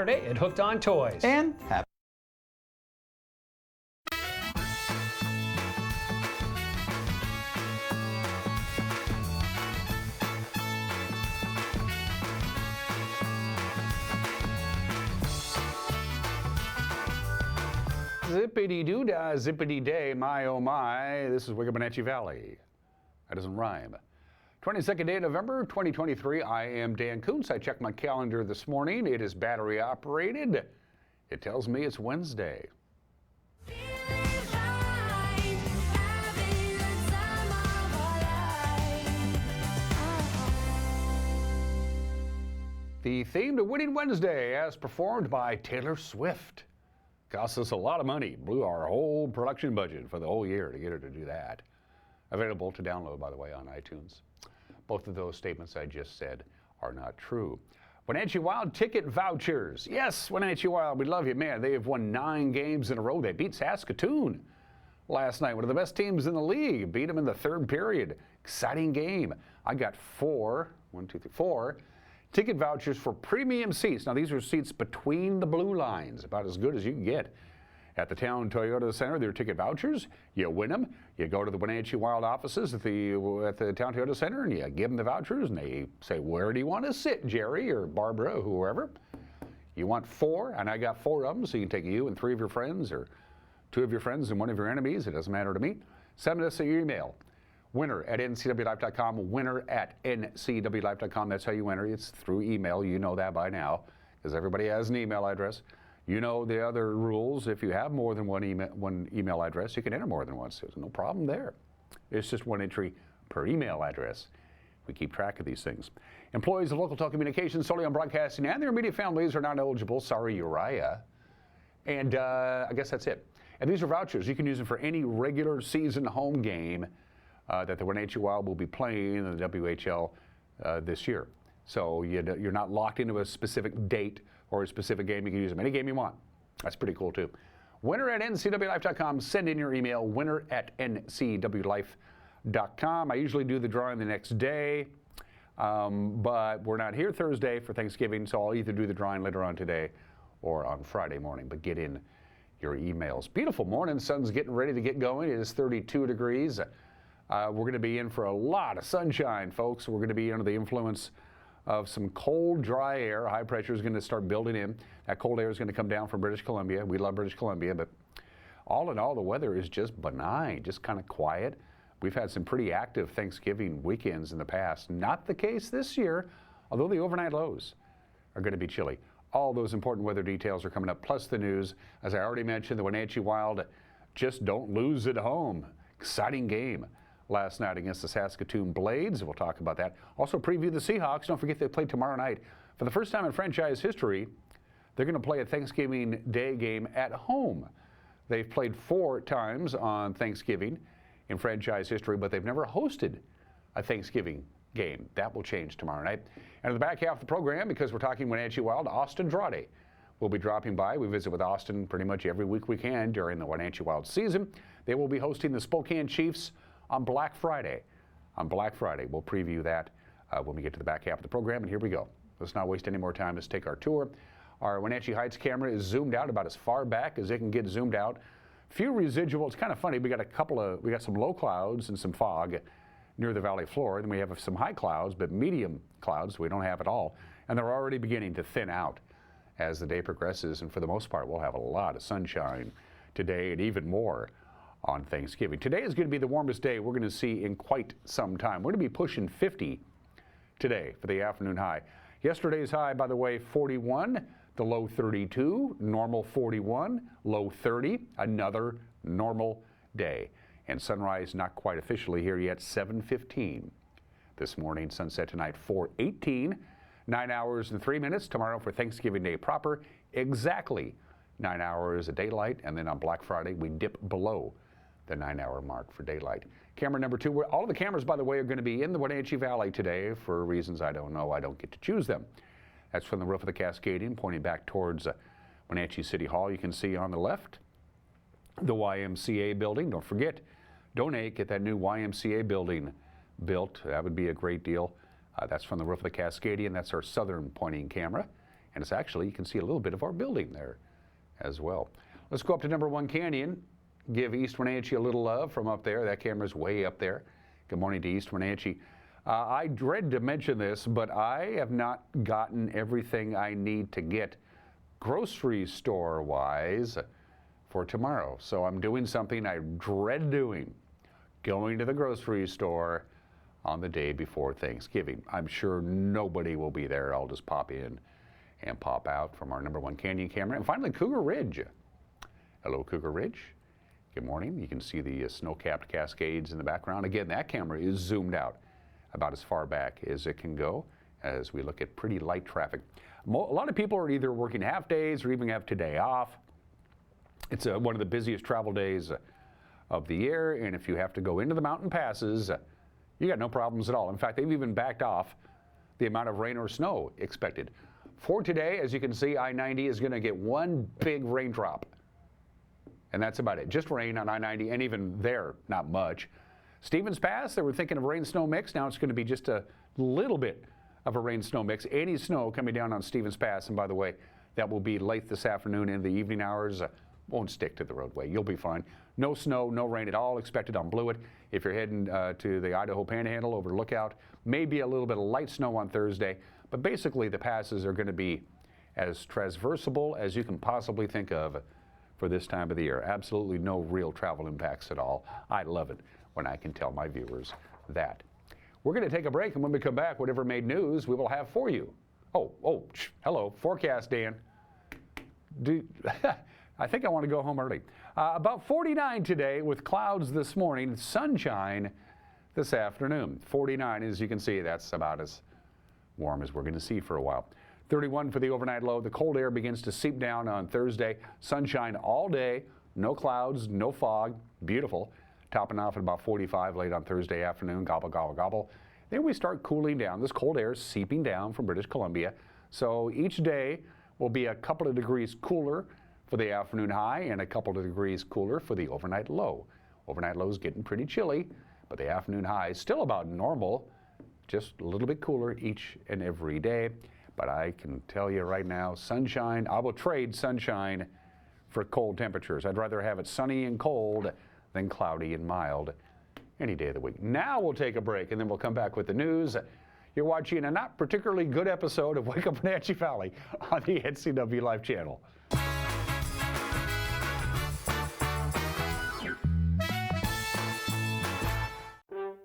Saturday at Hooked on Toys. And happy Zippity-doo-dah, zippity-day, my oh my. This is Wenatchee Valley. That doesn't rhyme. 22nd day of November, 2023. I am Dan Kuntz. I checked my calendar this morning. It is battery operated. It tells me it's Wednesday. The theme to Winning Wednesday, as performed by Taylor Swift. Cost us a lot of money. Blew our whole production budget for the whole year to get her to do that. Available to download, by the way, on iTunes. Both of those statements I just said are not true. Wenatchee Wild ticket vouchers. Yes, Wenatchee Wild, we love you. Man, they have won 9 games in a row. They beat Saskatoon last night. One of the best teams in the league. Beat them in the third period. Exciting game. I got 4 ticket vouchers for premium seats. Now, these are seats between the blue lines, about as good as you can get. At the Town Toyota Center, they're ticket vouchers. You win them. You go to the Wenatchee Wild offices at the Town Toyota Center, and you give them the vouchers, and they say, where do you want to sit, Jerry or Barbara or whoever? You want 4, and I got 4 of them, so you can take you and 3 of your friends, or 2 of your friends and 1 of your enemies. It doesn't matter to me. Send us your email. winner@ncwlife.com, winner@ncwlife.com. That's how you enter. It's through email. You know that by now, because everybody has an email address. You know the other rules. If you have more than one email address, you can enter more than once. There's no problem there. It's just 1 entry per email address. We keep track of these things. Employees of local telecommunications, solely on broadcasting, and their immediate families are not eligible. Sorry, Uriah. And I guess that's it. And these are vouchers. You can use them for any regular season home game that the Wenatchee Wild will be playing in the WHL this year. So you're not locked into a specific date or a specific game. You can use them any game you want. That's pretty cool too. Winner@ncwlife.com. Send in your email, winner@ncwlife.com. I usually do the drawing the next day, but we're not here Thursday for Thanksgiving, so I'll either do the drawing later on today or on Friday morning. But get in your emails. Beautiful morning. Sun's getting ready to get going. It is 32 degrees. We're going to be in for a lot of sunshine, folks. We're going to be under the influence of some cold, dry air. High pressure is going to start building in. That cold air is going to come down from British Columbia. We love British Columbia, but all in all, the weather is just benign, just kind of quiet. We've had some pretty active Thanksgiving weekends in the past. Not the case this year, although the overnight lows are going to be chilly. All those important weather details are coming up, plus the news. As I already mentioned, the Wenatchee Wild just don't lose at home. Exciting game last night against the Saskatoon Blades. We'll talk about that. Also preview the Seahawks. Don't forget they play tomorrow night. For the first time in franchise history, they're going to play a Thanksgiving Day game at home. They've played 4 times on Thanksgiving in franchise history, but they've never hosted a Thanksgiving game. That will change tomorrow night. And in the back half of the program, because we're talking Wenatchee Wild, Austin Drade will be dropping by. We visit with Austin pretty much every week we can during the Wenatchee Wild season. They will be hosting the Spokane Chiefs on Black Friday. On Black Friday, we'll preview that when we get to the back half of the program, and here we go. Let's not waste any more time. Let's take our tour. Our Wenatchee Heights camera is zoomed out about as far back as it can get zoomed out. Few residual. It's kind of funny. We got some low clouds and some fog near the valley floor. Then we have some high clouds, but medium clouds we don't have at all, and they're already beginning to thin out as the day progresses. And for the most part, we'll have a lot of sunshine today, and even more on Thanksgiving. Today is going to be the warmest day we're going to see in quite some time. We're going to be pushing 50 today for the afternoon high. Yesterday's high, by the way, 41, the low 32, normal 41, low 30, another normal day. And sunrise not quite officially here yet, 7:15 this morning. Sunset tonight, 4:18, 9 hours and 3 minutes. Tomorrow for Thanksgiving Day proper, exactly 9 hours of daylight. And then on Black Friday, we dip below the 9-hour mark for daylight. Camera number 2, all of the cameras, by the way, are going to be in the Wenatchee Valley today for reasons I don't know. I don't get to choose them. That's from the roof of the Cascadian, pointing back towards Wenatchee City Hall. You can see on the left the YMCA building. Don't forget, donate, get that new YMCA building built. That would be a great deal. That's from the roof of the Cascadian. That's our southern pointing camera. And it's actually, you can see a little bit of our building there as well. Let's go up to number 1 Canyon. Give East Wenatchee a little love from up there. That camera's way up there. Good morning to East Wenatchee. I dread to mention this, but I have not gotten everything I need to get grocery store-wise for tomorrow. So I'm doing something I dread doing, going to the grocery store on the day before Thanksgiving. I'm sure nobody will be there. I'll just pop in and pop out from our number 1 Canyon camera. And finally, Cougar Ridge. Hello, Cougar Ridge. Good morning. You can see the snow-capped Cascades in the background. Again, that camera is zoomed out about as far back as it can go as we look at pretty light traffic. A lot of people are either working half days or even have today off. It's one of the busiest travel days of the year, and if you have to go into the mountain passes, you got no problems at all. In fact, they've even backed off the amount of rain or snow expected. For today, as you can see, I-90 is going to get one big raindrop. And that's about it. Just rain on I-90, and even there, not much. Stevens Pass, they were thinking of rain-snow mix. Now it's going to be just a little bit of a rain-snow mix. Any snow coming down on Stevens Pass, and by the way, that will be late this afternoon in the evening hours. Won't stick to the roadway. You'll be fine. No snow, no rain at all expected on Blewett. If you're heading to the Idaho Panhandle over Lookout, maybe a little bit of light snow on Thursday, but basically the passes are going to be as traversable as you can possibly think of for this time of the year. Absolutely no real travel impacts at all. I love it when I can tell my viewers that. We're going to take a break, and when we come back, whatever made news, we will have for you. Hello, forecast, Dan. I think I want to go home early. About 49 today with clouds this morning, sunshine this afternoon. 49, as you can see, that's about as warm as we're going to see for a while. 31 for the overnight low. The cold air begins to seep down on Thursday. Sunshine all day, no clouds, no fog. Beautiful. Topping off at about 45 late on Thursday afternoon. Gobble, gobble, gobble. Then we start cooling down. This cold air is seeping down from British Columbia. So each day will be a couple of degrees cooler for the afternoon high and a couple of degrees cooler for the overnight low. Overnight low is getting pretty chilly, but the afternoon high is still about normal, just a little bit cooler each and every day. But I can tell you right now, sunshine, I will trade sunshine for cold temperatures. I'd rather have it sunny and cold than cloudy and mild any day of the week. Now we'll take a break, and then we'll come back with the news. You're watching a not particularly good episode of Wake Up Wenatchee Valley on the NCW Live channel.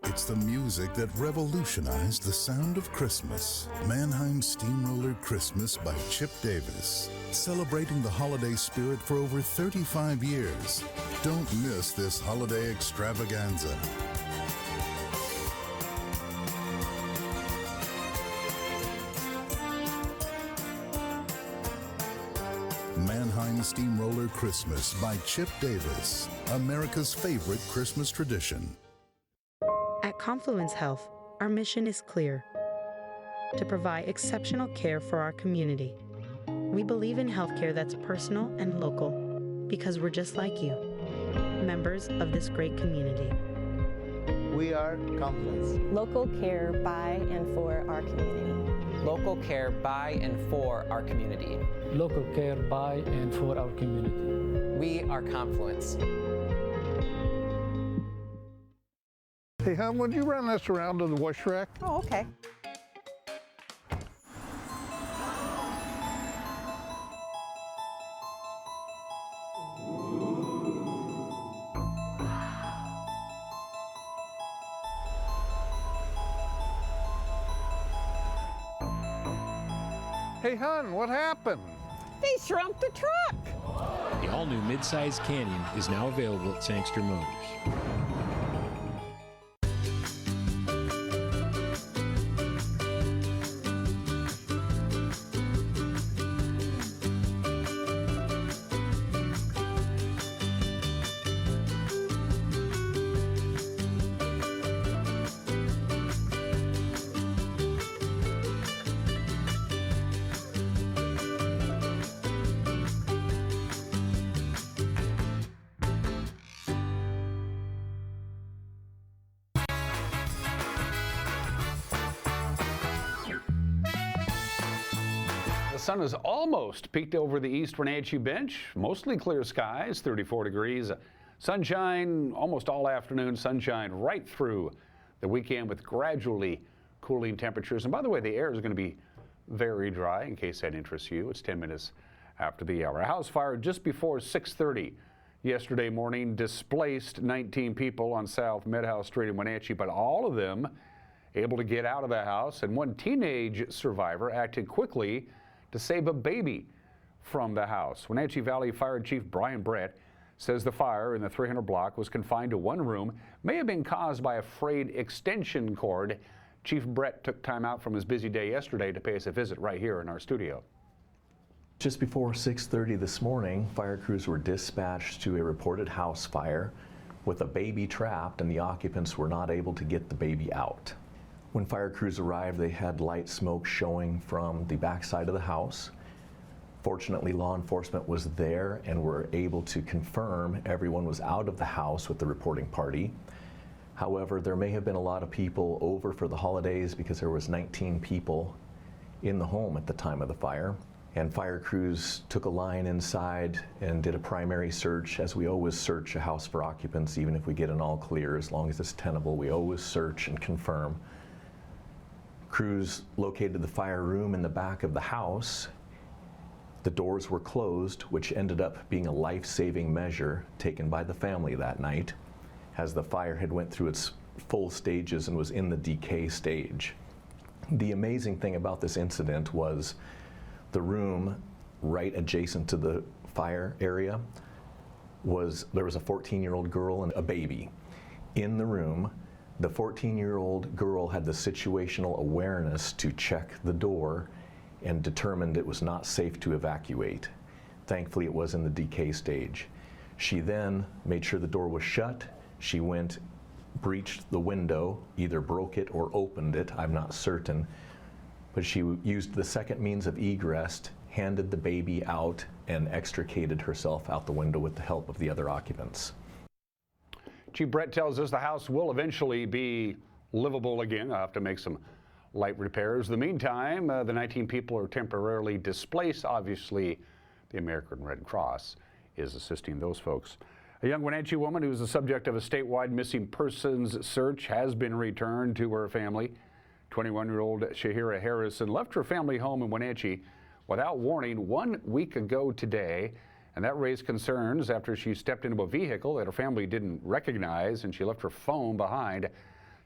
It's the music that revolutionized the sound of Christmas. Mannheim Steamroller Christmas by Chip Davis. Celebrating the holiday spirit for over 35 years. Don't miss this holiday extravaganza. Mannheim Steamroller Christmas by Chip Davis. America's favorite Christmas tradition. At Confluence Health, our mission is clear: to provide exceptional care for our community. We believe in healthcare that's personal and local because we're just like you, members of this great community. We are Confluence. Local care by and for our community. Local care by and for our community. Local care by and for our community. We are Confluence. Hey, hon, would you run this around to the wash rack? Oh, okay. Hey, hon, what happened? They shrunk the truck. The all-new mid-size Canyon is now available at Sangster Motors. sun has almost peeked over the East Wenatchee bench. Mostly clear skies, 34 degrees. Sunshine almost all afternoon, sunshine right through the weekend with gradually cooling temperatures. And by the way, the air is going to be very dry in case that interests you. It's 10 minutes after the hour. A house fire just before 6:30 yesterday morning displaced 19 people on South Meadhouse Street in Wenatchee, but all of them able to get out of the house, and one teenage survivor acted quickly to save a baby from the house. Wenatchee Valley Fire Chief Brian Brett says the fire in the 300 block was confined to one room, may have been caused by a frayed extension cord. Chief Brett took time out from his busy day yesterday to pay us a visit right here in our studio. Just before 6:30 this morning, fire crews were dispatched to a reported house fire with a baby trapped, and the occupants were not able to get the baby out. When fire crews arrived, they had light smoke showing from the backside of the house. Fortunately, law enforcement was there and were able to confirm everyone was out of the house with the reporting party. However, there may have been a lot of people over for the holidays because there was 19 people in the home at the time of the fire. And fire crews took a line inside and did a primary search, as we always search a house for occupants. Even if we get an all clear, as long as it's tenable, we always search and confirm. Crews located the fire room in the back of the house. The doors were closed, which ended up being a life-saving measure taken by the family that night, as the fire had went through its full stages and was in the decay stage. The amazing thing about this incident was the room right adjacent to the fire area there was a 14-year-old girl and a baby in the room. The 14-year-old girl had the situational awareness to check the door and determined it was not safe to evacuate. Thankfully, it was in the decay stage. She then made sure the door was shut. She went, breached the window, either broke it or opened it, I'm not certain, but she used the second means of egress, handed the baby out, and extricated herself out the window with the help of the other occupants. Chief Brett tells us the house will eventually be livable again. I'll have to make some light repairs. In the meantime, the 19 people are temporarily displaced. Obviously, the American Red Cross is assisting those folks. A young Wenatchee woman who is the subject of a statewide missing persons search has been returned to her family. 21-year-old Shahira Harrison left her family home in Wenatchee without warning 1 week ago today, and that raised concerns after she stepped into a vehicle that her family didn't recognize, and she left her phone behind.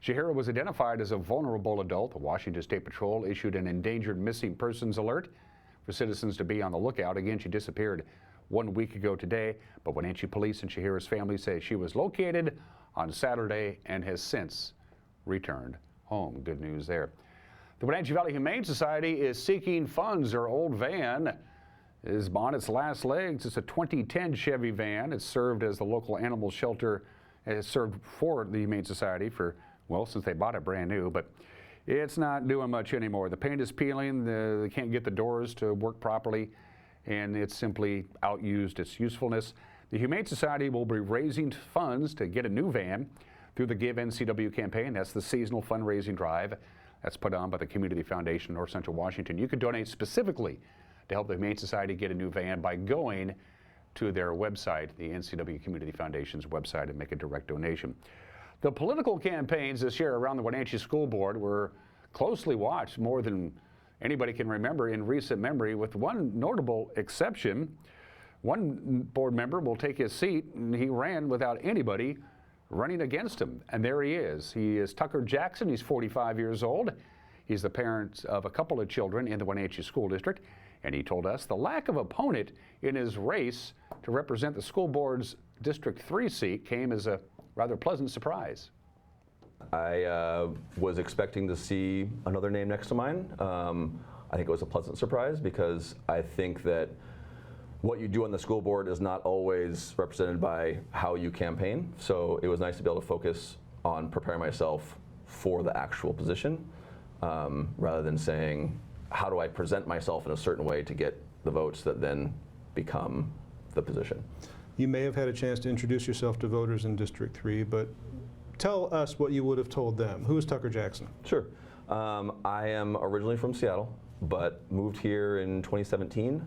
Shahira was identified as a vulnerable adult. The Washington State Patrol issued an endangered missing persons alert for citizens to be on the lookout. Again, she disappeared 1 week ago today, but Wenatchee police and Shahira's family say she was located on Saturday and has since returned home. Good news there. The Wenatchee Valley Humane Society is seeking funds. Their old van is on its last legs. It's a 2010 Chevy van. It's served as the local animal shelter. It's served for the Humane Society for, well, since they bought it brand new, but it's not doing much anymore. The paint is peeling. They can't get the doors to work properly, and it's simply outused its usefulness. The Humane Society will be raising funds to get a new van through the Give NCW campaign. That's the seasonal fundraising drive that's put on by the Community Foundation North Central Washington. You can donate specifically to help the Humane Society get a new van by going to their website, the NCW Community Foundation's website, and make a direct donation. The political campaigns this year around the Wenatchee School Board were closely watched, more than anybody can remember in recent memory, with one notable exception. One board member will take his seat, and he ran without anybody running against him. And there he is. He is Tucker Jackson. He's 45 years old. He's the parent of a couple of children in the Wenatchee School District. And he told us the lack of opponent in his race to represent the school board's District 3 seat came as a rather pleasant surprise. I was expecting to see another name next to mine. I think it was a pleasant surprise because I think that what you do on the school board is not always represented by how you campaign. So it was nice to be able to focus on preparing myself for the actual position rather than saying, how do I present myself in a certain way to get the votes that then become the position. You may have had a chance to introduce yourself to voters in District 3, but tell us what you would have told them. Who is Tucker Jackson? Sure. I am originally from Seattle, but moved here in 2017.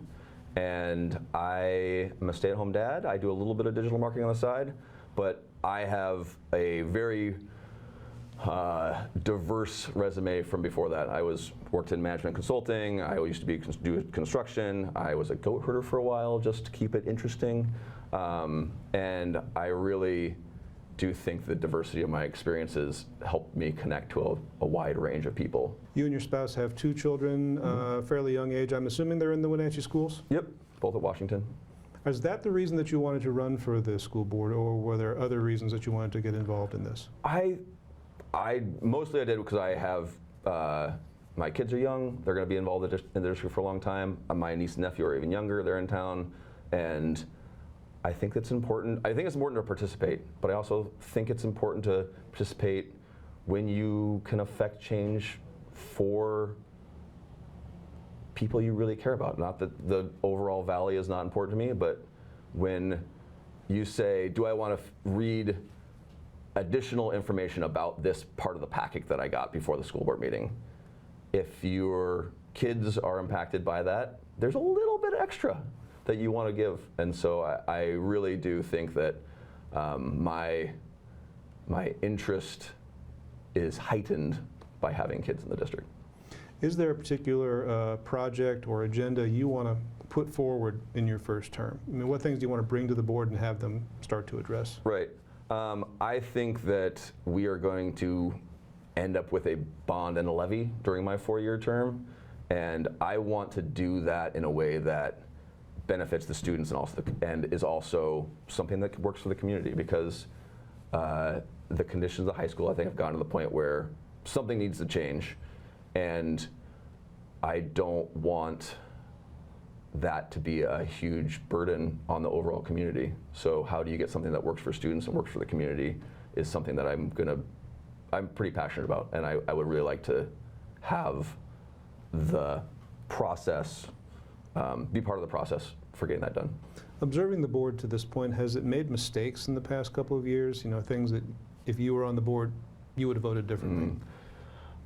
And I am a stay-at-home dad. I do a little bit of digital marketing on the side, but I have a very diverse resume from before that. I worked in management consulting. I used to do construction. I was a goat herder for a while just to keep it interesting. And I really do think the diversity of my experiences helped me connect to a wide range of people. You and your spouse have 2 children, fairly young age. I'm assuming they're in the Wenatchee schools? Yep, both at Washington. Is that the reason that you wanted to run for the school board, or were there other reasons that you wanted to get involved in this? Mostly I did because I have, my kids are young, they're going to be involved in the district for a long time. My niece and nephew are even younger, they're in town, and I think it's important. I think it's important to participate, but I also think it's important to participate when you can affect change for people you really care about. Not that the overall valley is not important to me, but when you say, do I want to read additional information about this part of the packet that I got before the school board meeting? If your kids are impacted by that, there's a little bit extra that you want to give. And so I really do think that my interest is heightened by having kids in the district. Is there a particular project or agenda you want to put forward in your first term? I mean, what things do you want to bring to the board and have them start to address? Right. I think that we are going to end up with a bond and a levy during my 4-year term, and I want to do that in a way that benefits the students and is also something that works for the community, because the conditions of the high school, I think, have gotten to the point where something needs to change, and I don't want that to be a huge burden on the overall community. So how do you get something that works for students and works for the community is something that I'm pretty passionate about, and I would really like to have the process, be part of the process for getting that done. Observing the board to this point, has it made mistakes in the past couple of years? You know, things that if you were on the board, you would have voted differently?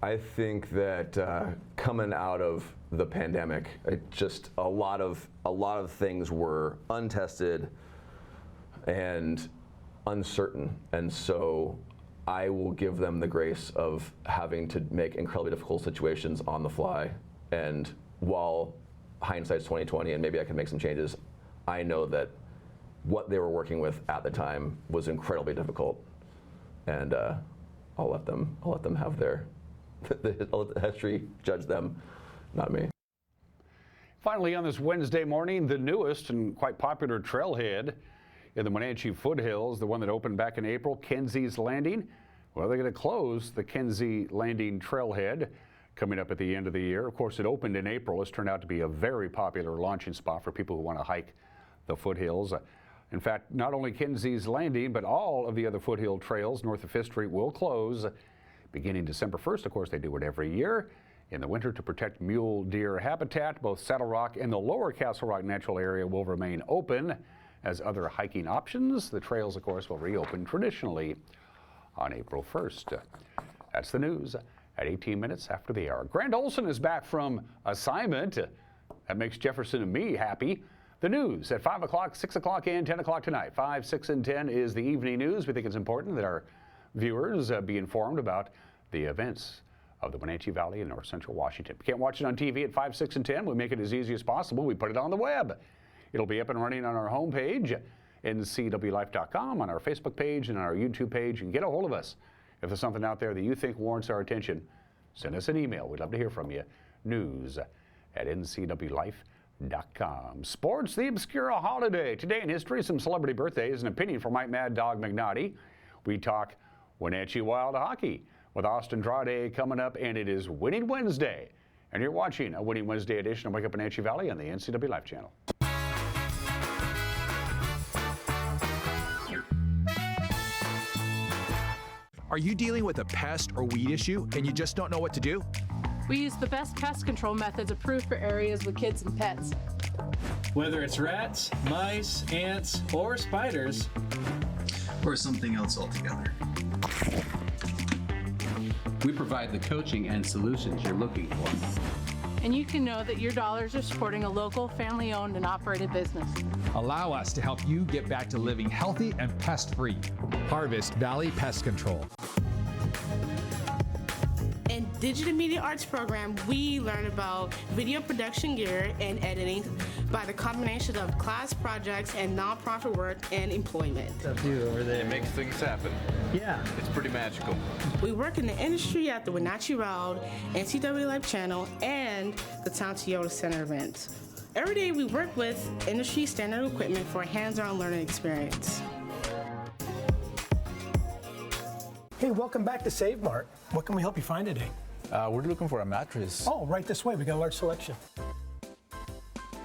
I think that coming out of the pandemic, a lot of things were untested and uncertain, and so I will give them the grace of having to make incredibly difficult situations on the fly. And while hindsight's 20/20, and maybe I can make some changes, I know that what they were working with at the time was incredibly difficult, and I'll let them have their. I'll let the history judge them, not me. Finally, on this Wednesday morning, the newest and quite popular trailhead in the Wenatchee foothills, the one that opened back in April, Kenzie's Landing. Well, they're going to close the Kenzie Landing trailhead coming up at the end of the year. Of course, it opened in April. It's turned out to be a very popular launching spot for people who want to hike the foothills. In fact, not only Kenzie's Landing, but all of the other foothill trails north of 5th Street will close beginning December 1st. Of course, they do it every year in the winter to protect mule deer habitat. Both Saddle Rock and the lower Castle Rock natural area will remain open as other hiking options. The trails, of course, will reopen traditionally on April 1st. That's the news at 18 minutes after the hour. Grant Olson is back from assignment. That makes Jefferson and me happy. The news at 5 o'clock, 6 o'clock, and 10 o'clock tonight. 5, 6, and 10 is the evening news. We think it's important that our viewers be informed about the events of the Wenatchee Valley in north central Washington. If you can't watch it on TV at 5, 6, and 10, we make it as easy as possible. We put it on the web. It'll be up and running on our homepage, ncwlife.com, on our Facebook page, and on our YouTube page. And get a hold of us. If there's something out there that you think warrants our attention, send us an email. We'd love to hear from you. news@ncwlife.com. Sports, the Obscura holiday. Today in history, some celebrity birthdays, an opinion from Mike Mad Dog McNaughty. We talk Wenatchee Wild hockey with Austin Drade coming up, and it is Winning Wednesday. And you're watching a Winning Wednesday edition of Wake Up Wenatchee Valley on the NCW Life channel. Are you dealing with a pest or weed issue and you just don't know what to do? We use the best pest control methods approved for areas with kids and pets. Whether it's rats, mice, ants, or spiders, or something else altogether. We provide the coaching and solutions you're looking for. and you can know that your dollars are supporting a local, family-owned and operated business. Allow us to help you get back to living healthy and pest-free. Harvest Valley Pest Control. In Digital Media Arts program, we learn about video production gear and editing by the combination of class projects and nonprofit work and employment. It makes things happen. Yeah. It's pretty magical. We work in the industry at the Wenatchee Round, NCAA Live Channel, and the Town Toyota Center events. Every day we work with industry standard equipment for a hands-on learning experience. Hey, welcome back to Save Mart. What can we help you find today? We're looking for a mattress. Oh, right this way. We got a large selection.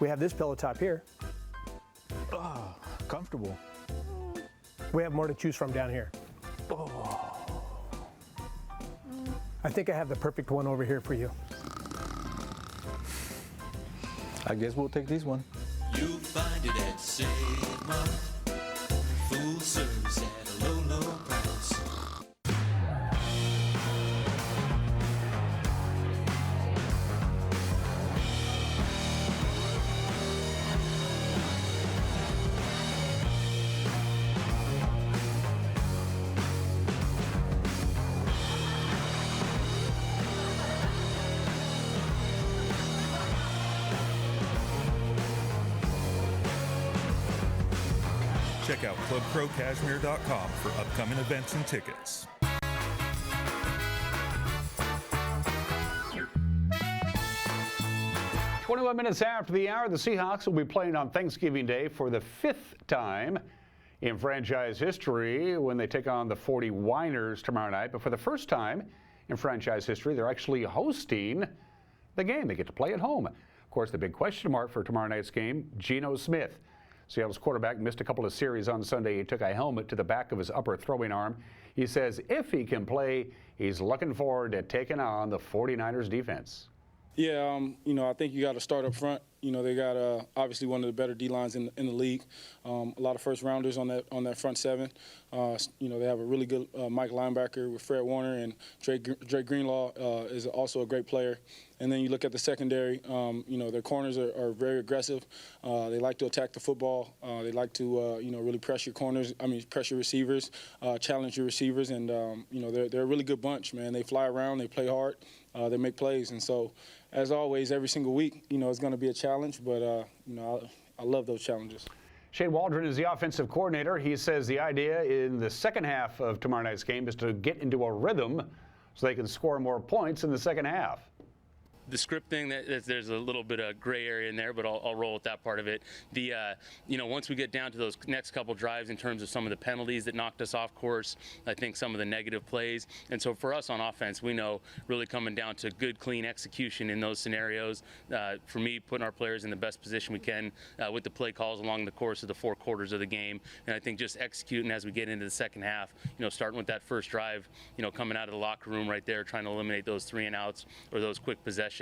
We have this pillow top here. Comfortable. We have more to choose from down here. I think I have the perfect one over here for you. I guess we'll take this one. You'll find it at Save Mart. Full service at a low, low price. Check out ClubProCashmere.com for upcoming events and tickets. Minutes after the hour, the Seahawks will be playing on Thanksgiving Day for the 5th time in franchise history when they take on the 49ers tomorrow night. But for the first time in franchise history, they're actually hosting the game. They get to play at home. Of course, the big question mark for tomorrow night's game, Geno Smith. Seattle's quarterback missed a couple of series on Sunday. He took a helmet to the back of his upper throwing arm. He says if he can play, he's looking forward to taking on the 49ers defense. Yeah, I think you got to start up front. They got obviously one of the better D-lines in the league. A lot of first-rounders on that front seven. They have a really good Mike linebacker with Fred Warner, and Drake Greenlaw is also a great player. And then you look at the secondary. Their corners are very aggressive. They like to attack the football. They like to really press your corners. Press your receivers, challenge your receivers, and they're a really good bunch, man. They fly around, they play hard, they make plays, and so. As always, every single week, it's going to be a challenge, but, I love those challenges. Shane Waldron is the offensive coordinator. He says the idea in the second half of tomorrow night's game is to get into a rhythm so they can score more points in the second half. The script thing, there's a little bit of gray area in there, but I'll roll with that part of it. Once we get down to those next couple drives in terms of some of the penalties that knocked us off course, I think some of the negative plays. And so for us on offense, we know really coming down to good, clean execution in those scenarios. For me, putting our players in the best position we can with the play calls along the course of the 4 quarters of the game. And I think just executing as we get into the second half, starting with that first drive, coming out of the locker room right there, trying to eliminate those 3-and-outs or those quick possessions.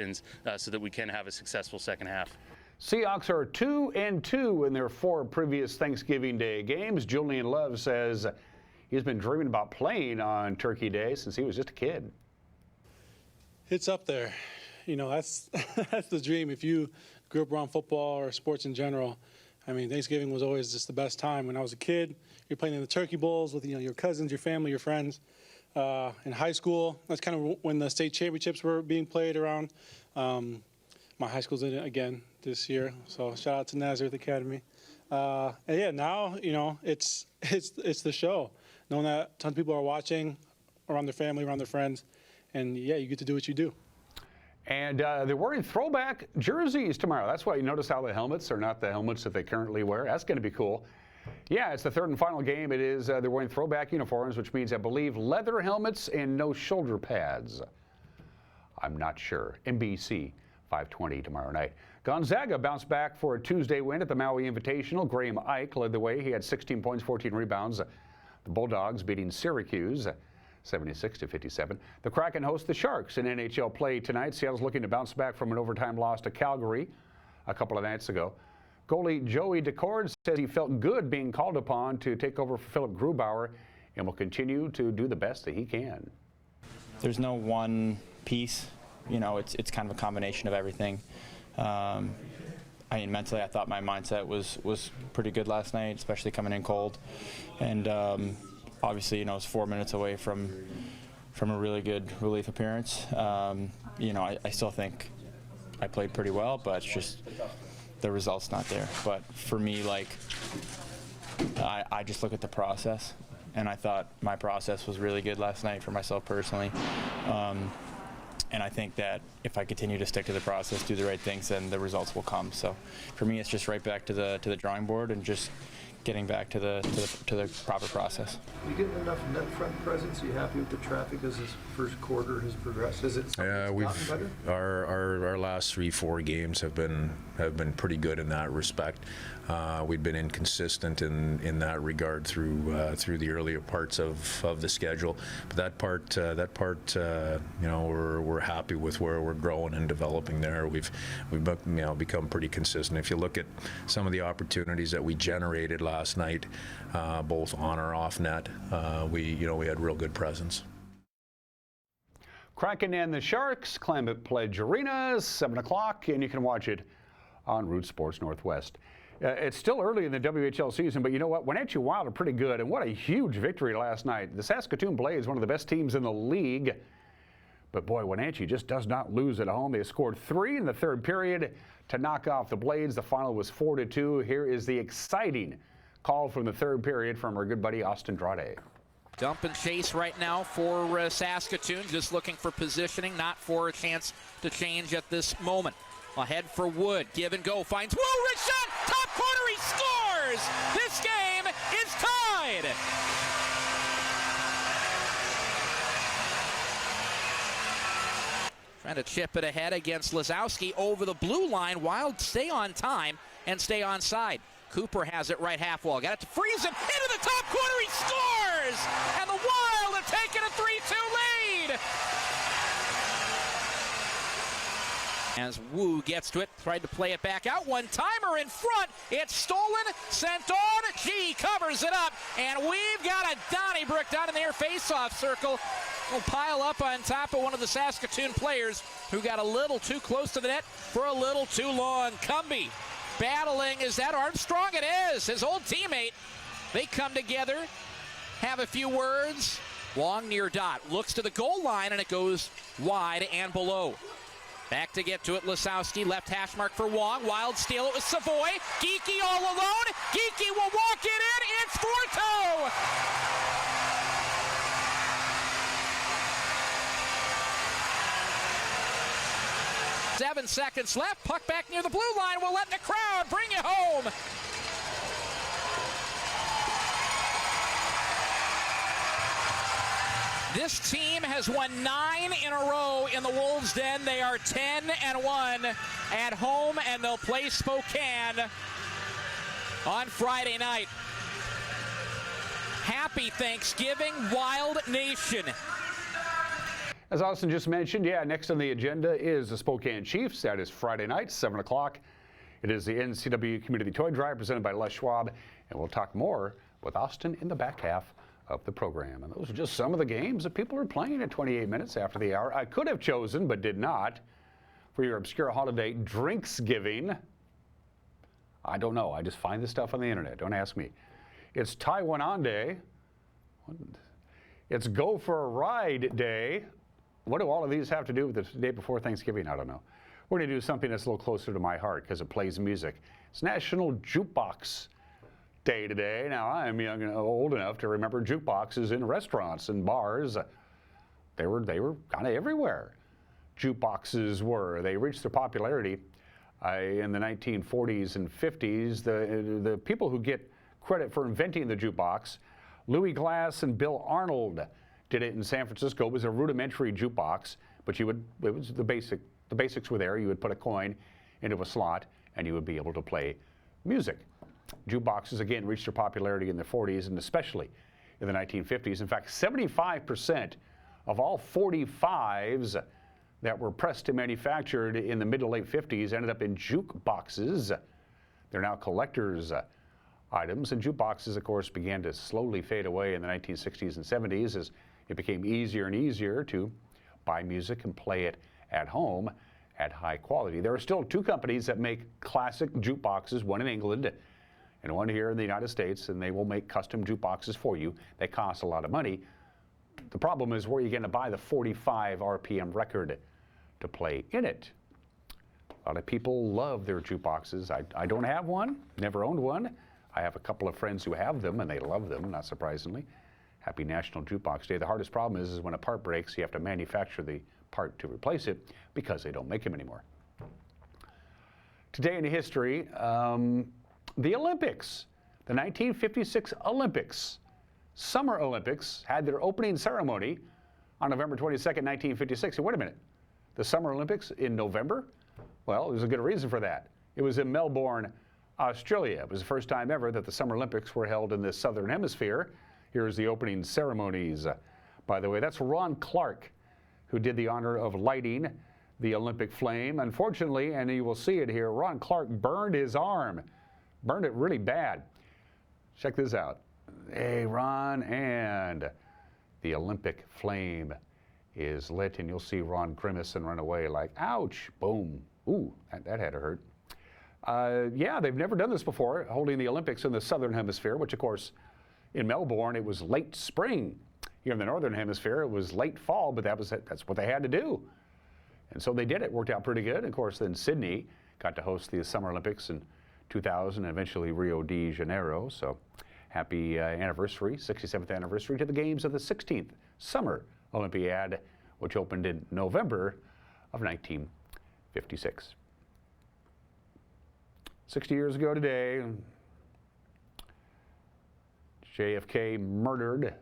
So that we can have a successful second half. Seahawks are 2-2 in their 4 previous Thanksgiving Day games. Julian Love says he's been dreaming about playing on Turkey Day since he was just a kid. It's up there. That's that's the dream. If you grew up around football or sports in general, Thanksgiving was always just the best time. When I was a kid, you're playing in the turkey bowls with your cousins, your family, your friends. In high school, that's kind of when the state championships were being played around. My high school's in it again this year, so shout out to Nazareth Academy. And yeah, now it's the show, knowing that tons of people are watching, around their family, around their friends, and yeah, you get to do what you do. And they're wearing throwback jerseys tomorrow. That's why you notice how the helmets are not the helmets that they currently wear. That's going to be cool. Yeah, it's the 3rd and final game. It is, they're wearing throwback uniforms, which means, I believe, leather helmets and no shoulder pads. I'm not sure. NBC, 5:20 tomorrow night. Gonzaga bounced back for a Tuesday win at the Maui Invitational. Graham Ike led the way. He had 16 points, 14 rebounds. The Bulldogs beating Syracuse 76-57. The Kraken host the Sharks in NHL play tonight. Seattle's looking to bounce back from an overtime loss to Calgary a couple of nights ago. Goalie Joey Decord says he felt good being called upon to take over for Philip Grubauer and will continue to do the best that he can. There's no one piece you know, it's kind of a combination of everything. I mean, mentally, I thought my mindset was pretty good last night, especially coming in cold. And obviously, you know, I was 4 minutes away from a really good relief appearance. You know, I still think I played pretty well, but it's just the result's not there. But for me, like, I just look at the process, and I thought my process was really good last night for myself personally. And I think that if I continue to stick to the process, do the right things, then the results will come. So for me, it's just right back to the drawing board and just getting back to the proper process. Are you getting enough net front presence? Are you happy with the traffic as this first quarter has progressed? Is it gotten better? Our last 3-4 games have been pretty good in that respect. We've been inconsistent in that regard through the earlier parts of the schedule. But that part, you know, we're happy with where we're growing and developing there. We've become pretty consistent. If you look at some of the opportunities that we generated last night, both on or off net, we had real good presence. Kraken and the Sharks, Climate Pledge Arena, 7 o'clock, and you can watch it on Root Sports Northwest. It's still early in the WHL season, but you know what? Wenatchee Wild are pretty good, and what a huge victory last night. The Saskatoon Blades, one of the best teams in the league, but boy, Wenatchee just does not lose at home. They scored 3 in the third period to knock off the Blades. The final was 4-2. Here is the exciting call from the third period from our good buddy Austin Drade. Dump and chase right now for Saskatoon, just looking for positioning, not for a chance to change at this moment. Ahead for Wood, give and go, finds Wu, rich shot, top corner, he scores! This game is tied! Trying to chip it ahead against Lazowski over the blue line. Wild stay on time and stay on side. Cooper has it right half wall. Got it to Friesen into the top corner. He scores! And the Wild have taken a 3-2 lead. As Wu gets to it, tried to play it back out. One-timer in front. It's stolen, sent on. G covers it up. And we've got a Donnybrook down in their face-off circle. Will pile up on top of one of the Saskatoon players who got a little too close to the net for a little too long. Cumby battling. Is that Armstrong? It is. His old teammate. They come together, have a few words. Long near dot. Looks to the goal line, and it goes wide and below. Back to get to it, Lisowski, left hash mark for Wong. Wild steal it with Savoy. Geekie all alone. Geekie will walk it in. It's Forto. 7 seconds left. Puck back near the blue line. We'll let the crowd bring it home. This team has won 9 in a row in the Wolves' Den. They are 10-1 at home, and they'll play Spokane on Friday night. Happy Thanksgiving, Wild Nation. As Austin just mentioned, next on the agenda is the Spokane Chiefs. That is Friday night, 7 o'clock. It is the NCW Community Toy Drive presented by Les Schwab, and we'll talk more with Austin in the back half of the program. And those are just some of the games that people are playing at 28 minutes after the hour. I could have chosen, but did not, for your obscure holiday, Drinksgiving. I don't know. I just find this stuff on the internet. Don't ask me. It's Taiwan Day. It's Go for a Ride Day. What do all of these have to do with the day before Thanksgiving? I don't know. We're going to do something that's a little closer to my heart because it plays music. It's National Jukebox Day today. Now, I'm young and old enough to remember jukeboxes in restaurants and bars. They were kind of everywhere. Jukeboxes were. They reached their popularity in the 1940s and 50s. The people who get credit for inventing the jukebox, Louis Glass and Bill Arnold, did it in San Francisco. It was a rudimentary jukebox, but it was the basics were there. You would put a coin into a slot, and you would be able to play music. Jukeboxes, again, reached their popularity in the 40s and especially in the 1950s. In fact, 75% of all 45s that were pressed and manufactured in the mid to late 50s ended up in jukeboxes. They're now collectors' items, and jukeboxes, of course, began to slowly fade away in the 1960s and 70s as it became easier and easier to buy music and play it at home at high quality. There are still 2 companies that make classic jukeboxes, one in England and one here in the United States, and they will make custom jukeboxes for you. They cost a lot of money. The problem is where you're going to buy the 45 RPM record to play in it. A lot of people love their jukeboxes. I don't have one, never owned one. I have a couple of friends who have them, and they love them, not surprisingly. Happy National Jukebox Day. The hardest problem is when a part breaks, you have to manufacture the part to replace it because they don't make them anymore. Today in history, the Olympics, the 1956 Olympics, Summer Olympics, had their opening ceremony on November 22nd, 1956. And wait a minute, the Summer Olympics in November? Well, there's a good reason for that. It was in Melbourne, Australia. It was the first time ever that the Summer Olympics were held in the Southern Hemisphere. Here's the opening ceremonies. By the way, that's Ron Clark, who did the honor of lighting the Olympic flame. Unfortunately, and you will see it here, Ron Clark burned his arm. Burned it really bad. Check this out. Hey, Ron, and the Olympic flame is lit, and you'll see Ron grimace and run away like, ouch, boom. Ooh, that had to hurt. Yeah, they've never done this before, holding the Olympics in the Southern Hemisphere, which, of course, in Melbourne, it was late spring. Here in the Northern Hemisphere, it was late fall, but that's what they had to do. And so they did it. Worked out pretty good. And of course, then Sydney got to host the Summer Olympics in 2000 and eventually Rio de Janeiro. So happy anniversary, 67th anniversary to the games of the 16th Summer Olympiad, which opened in November of 1956. 60 years ago today, JFK murdered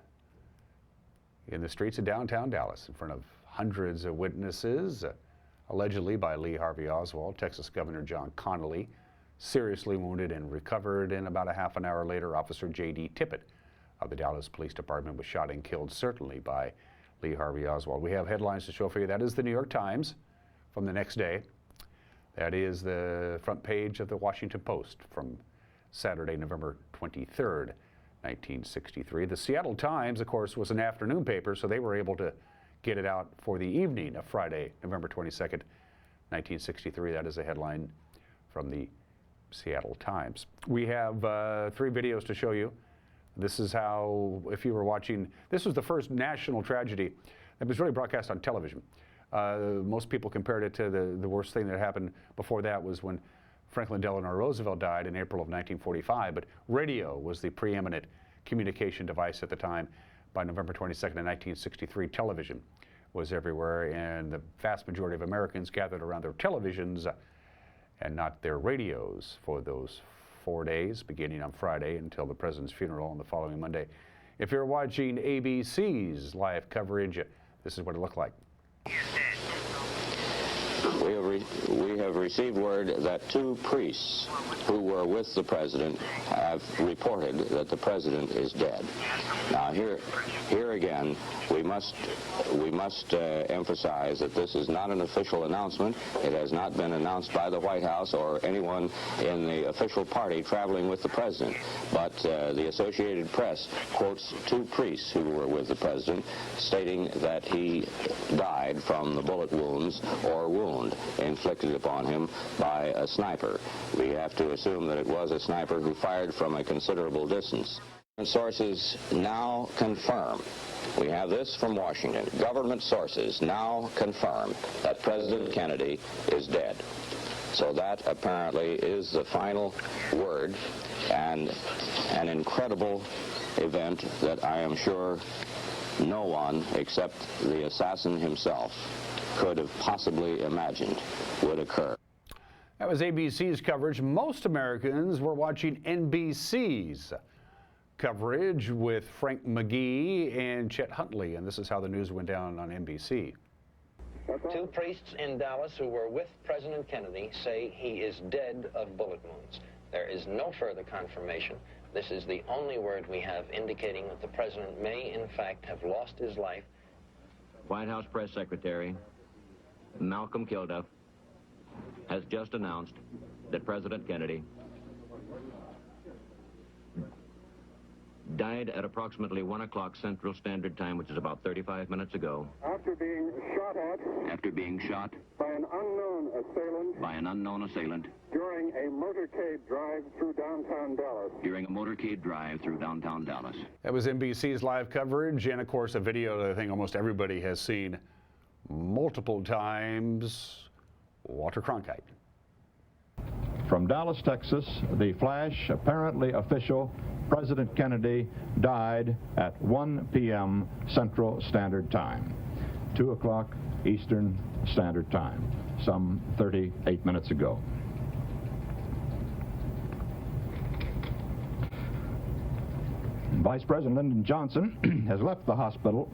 in the streets of downtown Dallas in front of hundreds of witnesses, allegedly by Lee Harvey Oswald. Texas Governor John Connally seriously wounded and recovered, and about a half an hour later, Officer J.D. Tippett of the Dallas Police Department was shot and killed, certainly by Lee Harvey Oswald. We have headlines to show for you. That is the New York Times from the next day. That is the front page of the Washington Post from Saturday, November 23rd, 1963. The Seattle Times, of course, was an afternoon paper, so they were able to get it out for the evening of Friday, November 22nd, 1963. That is a headline from the Seattle Times. We have 3 videos to show you. This is how, if you were watching, this was the first national tragedy that was really broadcast on television. Most people compared it to the worst thing that happened before that was when Franklin Delano Roosevelt died in April of 1945, but radio was the preeminent communication device at the time. By November 22nd of 1963, television was everywhere, and the vast majority of Americans gathered around their televisions and not their radios for those 4 days, beginning on Friday until the president's funeral on the following Monday. If you're watching ABC's live coverage, this is what it looked like. We have received word that 2 priests who were with the president have reported that the president is dead. Now here again, we must emphasize that this is not an official announcement. It has not been announced by the White House or anyone in the official party traveling with the president. But the Associated Press quotes 2 priests who were with the president, stating that he died from the bullet wounds or wound inflicted upon him by a sniper. We have to assume that it was a sniper who fired from a considerable distance. Sources now confirm, we have this from Washington, government sources now confirm that President Kennedy is dead. So that apparently is the final word, and an incredible event that I am sure no one except the assassin himself could have possibly imagined would occur. That was ABC's coverage. Most Americans were watching NBC's coverage with Frank McGee and Chet Huntley, and this is how the news went down on NBC. 2 priests in Dallas who were with President Kennedy say he is dead of bullet wounds. There is no further confirmation. This is the only word we have indicating that the president may, in fact, have lost his life. White House Press Secretary Malcolm Kilduff has just announced that President Kennedy died at approximately 1 o'clock Central Standard Time, which is about 35 minutes ago. After being shot at. After being shot. By an unknown assailant. By an unknown assailant. During a motorcade drive through downtown Dallas. During a motorcade drive through downtown Dallas. That was NBC's live coverage, and of course a video that I think almost everybody has seen multiple times. Walter Cronkite. From Dallas, Texas, the flash, apparently official, President Kennedy died at 1 p.m. Central Standard Time, 2 o'clock Eastern Standard Time, some 38 minutes ago. Vice President Lyndon Johnson has left the hospital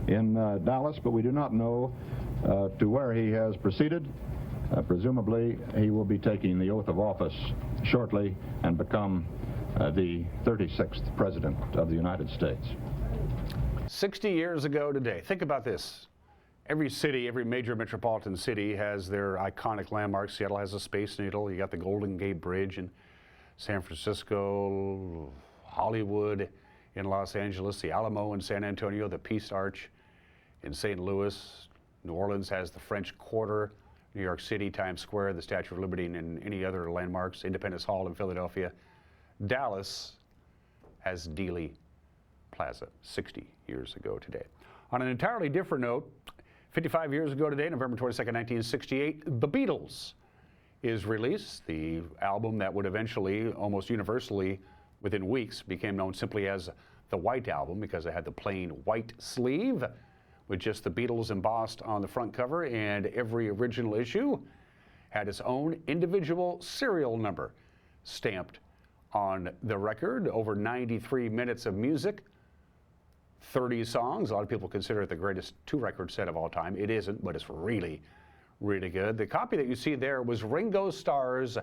in Dallas, but we do not know to where he has proceeded. Presumably, he will be taking the oath of office shortly and become the 36th President of the United States. 60 years ago today. Think about this. Every city, every major metropolitan city has their iconic landmarks. Seattle has a Space Needle. You got the Golden Gate Bridge in San Francisco, Hollywood in Los Angeles, the Alamo in San Antonio, the Peace Arch in St. Louis. New Orleans has the French Quarter. New York City, Times Square, the Statue of Liberty, and any other landmarks, Independence Hall in Philadelphia. Dallas has Dealey Plaza 60 years ago today. On an entirely different note, 55 years ago today, November 22nd, 1968, The Beatles is released, the album that would eventually, almost universally, within weeks, became known simply as the White Album because it had the plain white sleeve with just the Beatles embossed on the front cover, and every original issue had its own individual serial number stamped on the record. Over 93 minutes of music, 30 songs. A lot of people consider it the greatest two-record set of all time. It isn't, but it's really, really good. The copy that you see there was Ringo Starr's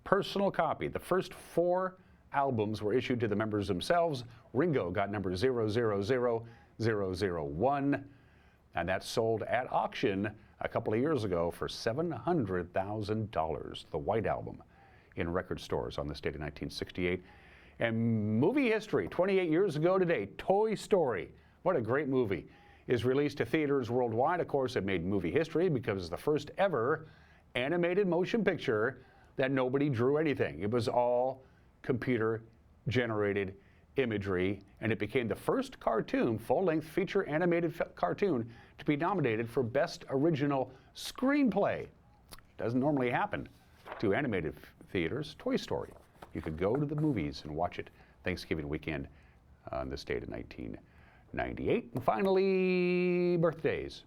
personal copy. The first 4 albums were issued to the members themselves. Ringo got number 000001, and that sold at auction a couple of years ago for $700,000, the White Album, in record stores on this date in 1968. And movie history, 28 years ago today, Toy Story, what a great movie, is released to theaters worldwide. Of course, it made movie history because it's the first ever animated motion picture that nobody drew anything. It was all computer-generated imagery, and it became the first cartoon, full-length feature animated cartoon, to be nominated for Best Original Screenplay. Doesn't normally happen to animated theaters. Toy Story. You could go to the movies and watch it Thanksgiving weekend on this date in 1998. And finally, birthdays.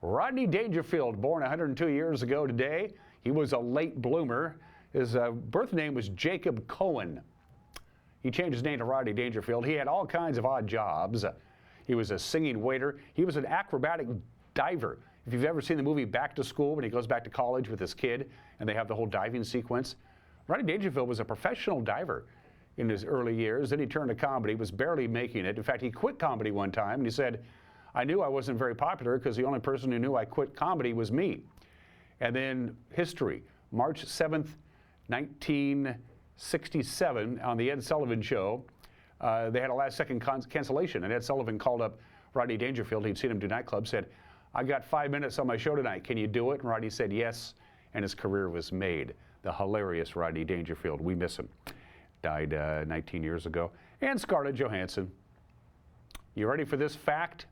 Rodney Dangerfield, born 102 years ago today. He was a late bloomer. His birth name was Jacob Cohen. He changed his name to Rodney Dangerfield. He had all kinds of odd jobs. He was a singing waiter. He was an acrobatic diver. If you've ever seen the movie Back to School, when he goes back to college with his kid and they have the whole diving sequence, Rodney Dangerfield was a professional diver in his early years. Then he turned to comedy, was barely making it. In fact, he quit comedy one time, and he said, I knew I wasn't very popular because the only person who knew I quit comedy was me. And then history. March 7th, 1967, on the Ed Sullivan Show, they had a last-second cancellation, and Ed Sullivan called up Rodney Dangerfield. He'd seen him do nightclubs, said, I got 5 minutes on my show tonight. Can you do it? And Rodney said yes, and his career was made. The hilarious Rodney Dangerfield. We miss him. Died 19 years ago. And Scarlett Johansson. You ready for this fact?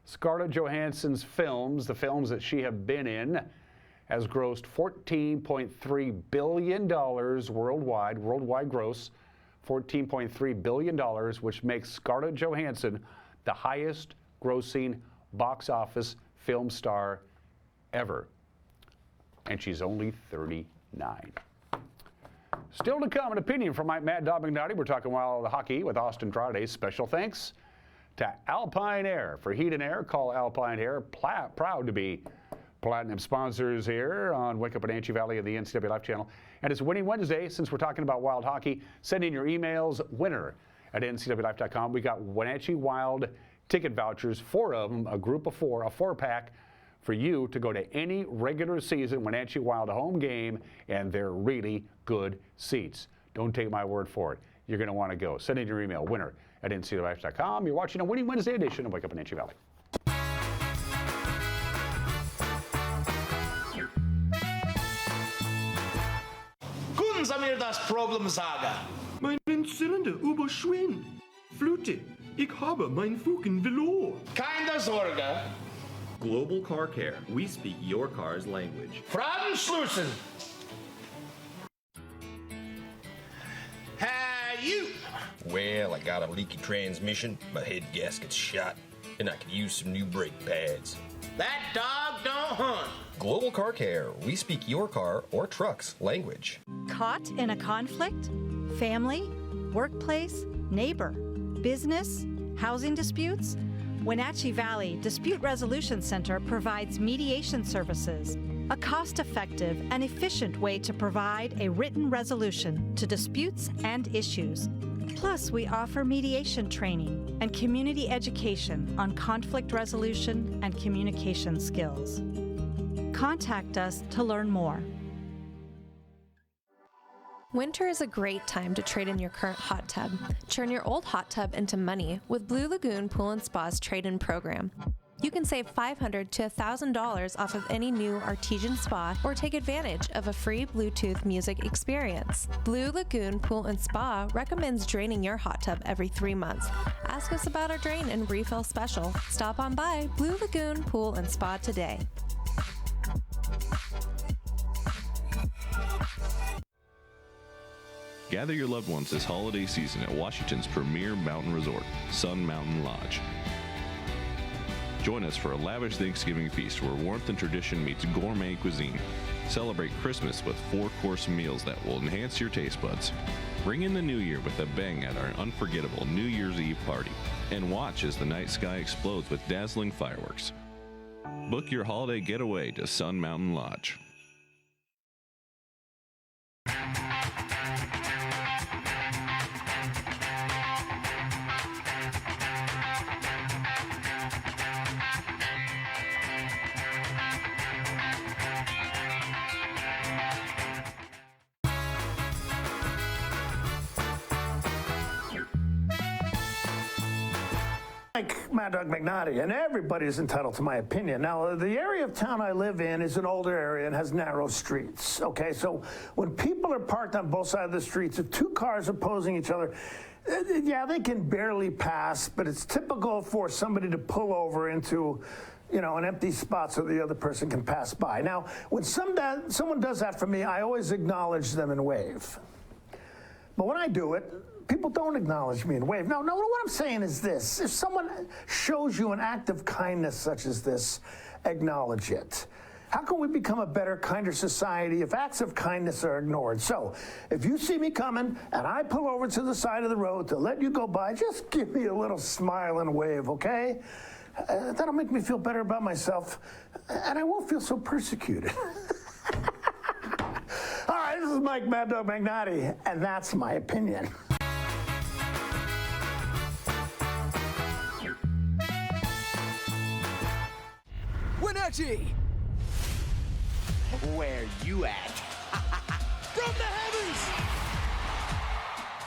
Scarlett Johansson's films, the films that she has been in, has grossed $14.3 billion worldwide, worldwide gross, $14.3 billion, which makes Scarlett Johansson the highest grossing box office film star ever. And she's only 39. Still to come, an opinion from Mad Dog McNally. We're talking wild hockey with Austin Andrade. Special thanks to Alpine Air. For heat and air, call Alpine Air. Proud to be platinum sponsors here on Wake Up Wenatchee Valley of the NCAA Life Channel. And it's Winning Wednesday. Since we're talking about wild hockey, send in your emails, winner at ncawlife.com. We got Wenatchee Wild ticket vouchers, 4 of them, a group of 4, a 4-pack, for you to go to any regular season Wenatchee Wild home game, and they're really good seats. Don't take my word for it. You're going to want to go. Send in your email, winner@nclife.com. You're watching a Winning Wednesday edition of Wake Up in Wenatchee Valley. Können Sie mir das Problem sagen? Mein Zylinder überschwingt. Flute, ich habe mein Fugen verloren. Keine Sorge. Global Car Care. We speak your car's language. Fragen schließen. Hey, you. Well, I got a leaky transmission, my head gasket's shot, and I could use some new brake pads. That dog don't hunt. Global Car Care. We speak your car or truck's language. Caught in a conflict? Family? Workplace? Neighbor? Business? Housing disputes? Wenatchee Valley Dispute Resolution Center provides mediation services, a cost-effective and efficient way to provide a written resolution to disputes and issues. Plus, we offer mediation training and community education on conflict resolution and communication skills. Contact us to learn more. Winter is a great time to trade in your current hot tub. Turn your old hot tub into money with Blue Lagoon Pool & Spa's trade-in program. You can save $500 to $1,000 off of any new artesian spa or take advantage of a free Bluetooth music experience. Blue Lagoon Pool & Spa recommends draining your hot tub every 3 months. Ask us about our drain and refill special. Stop on by Blue Lagoon Pool & Spa today. Gather your loved ones this holiday season at Washington's premier mountain resort, Sun Mountain Lodge. Join us for a lavish Thanksgiving feast where warmth and tradition meets gourmet cuisine. Celebrate Christmas with 4-course meals that will enhance your taste buds. Bring in the new year with a bang at our unforgettable New Year's Eve party. And watch as the night sky explodes with dazzling fireworks. Book your holiday getaway to Sun Mountain Lodge. Like Mad Dog McNaughty, and everybody's entitled to my opinion. Now, the area of town I live in is an older area and has narrow streets, okay? So when people are parked on both sides of the streets, if 2 cars are opposing each other, yeah, they can barely pass, but it's typical for somebody to pull over into, you know, an empty spot so the other person can pass by. Now, when someone does that for me, I always acknowledge them and wave. But when I do it, people don't acknowledge me and wave. No, what I'm saying is this. If someone shows you an act of kindness such as this, acknowledge it. How can we become a better, kinder society if acts of kindness are ignored? So, if you see me coming and I pull over to the side of the road to let you go by, just give me a little smile and wave, okay? That'll make me feel better about myself, and I won't feel so persecuted. All right, this is Mike Mad Dog McNaughty, and that's my opinion. Wenatchee! Where you at? From the heavens!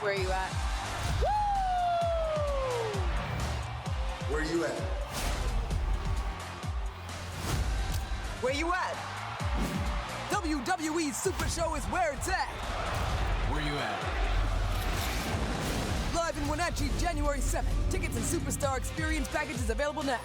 Where you at? Woo! Where you at? Where you at? WWE Super Show is where it's at. Where you at? Live in Wenatchee, January 7th. Tickets and Superstar Experience packages available now.